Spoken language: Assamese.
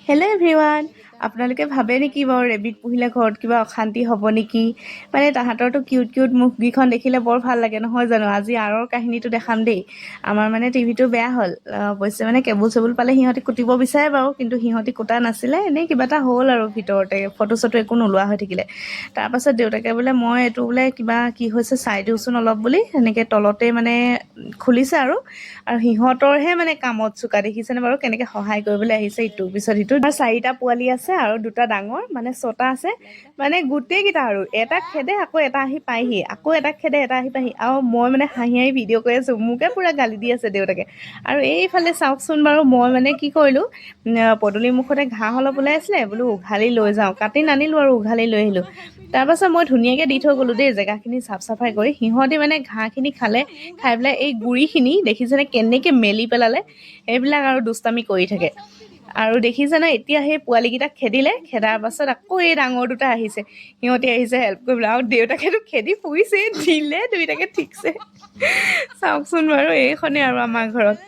Hello' everyone. আপোনালোকে ভাবে নেকি বাৰু ৰেবিট পুহিলে ঘৰত কিবা অশান্তি হ'ব নেকি? মানে তাহাঁতৰতো কিউট কিউট মুখকেইখন দেখিলে বৰ ভাল লাগে নহয় জানো? আজি আঁৰৰ কাহিনীটো দেখাম দেই। আমাৰ মানে টিভিটো বেয়া হ'ল, অৱশ্যে মানে কেবুল চেবুল পালে সিহঁতি কুটিব বিচাৰে বাৰু, কিন্তু সিহঁতি কুটা নাছিলে, এনেই কিবা এটা হ'ল আৰু ভিতৰতে ফটো চটো একো নোলোৱা হৈ থাকিলে। তাৰপাছত দেউতাকে বোলে মই এইটো বোলে কিবা কি হৈছে চাই দিওঁচোন অলপ বুলি সেনেকৈ তলতে মানে খুলিছে আৰু সিহঁতৰহে মানে কামত চোকা দেখিছেনে বাৰু কেনেকৈ সহায় কৰিবলৈ আহিছে ইটোৰ পিছত সিটো। আৰু 4টা পোৱালি আছে আৰু 2টা ডাঙৰ, মানে 6টা আছে। মানে গোটেইকেইটা আৰু এটা খেদে আকৌ এটা আহি পায়হি, আকৌ এটা খেদে এটা আহি পায়হি, আৰু মই মানে হাঁহি হাঁহি ভিডিঅ' কৰি আছোঁ, মোকে পূৰা গালি দি আছে দেউতাকে। আৰু এইফালে চাওকচোন বাৰু, মই মানে কি কৰিলোঁ, পদূলি মুখতে ঘাঁহ অলপ ওলাই আছিলে, বোলো উঘালি লৈ যাওঁ, কাটি নানিলোঁ আৰু উঘালি লৈ আহিলোঁ। তাৰপাছত মই ধুনীয়াকৈ দি থৈ গ'লোঁ দেই জেগাখিনি চাফ চাফাই কৰি। সিহঁতি মানে ঘাঁহখিনি খালে, খাই পেলাই এই গুৰিখিনি দেখিছেনে কেনেকৈ মেলি পেলালে, সেইবিলাক আৰু দুষ্টামি কৰি থাকে। আৰু দেখিছেনে এতিয়া সেই পোৱালীকেইটাক খেদিলে, খেদাৰ পাছত আকৌ এই ডাঙৰ 2টা আহিছে, সিহঁতি আহিছে হেল্প কৰিবলৈ, আৰু দেউতাকেতো খেদি ফুৰিছেই, দিলে দুইটাকে ঠিকছে। চাওকচোন বাৰু, এইখনেই আৰু আমাৰ ঘৰত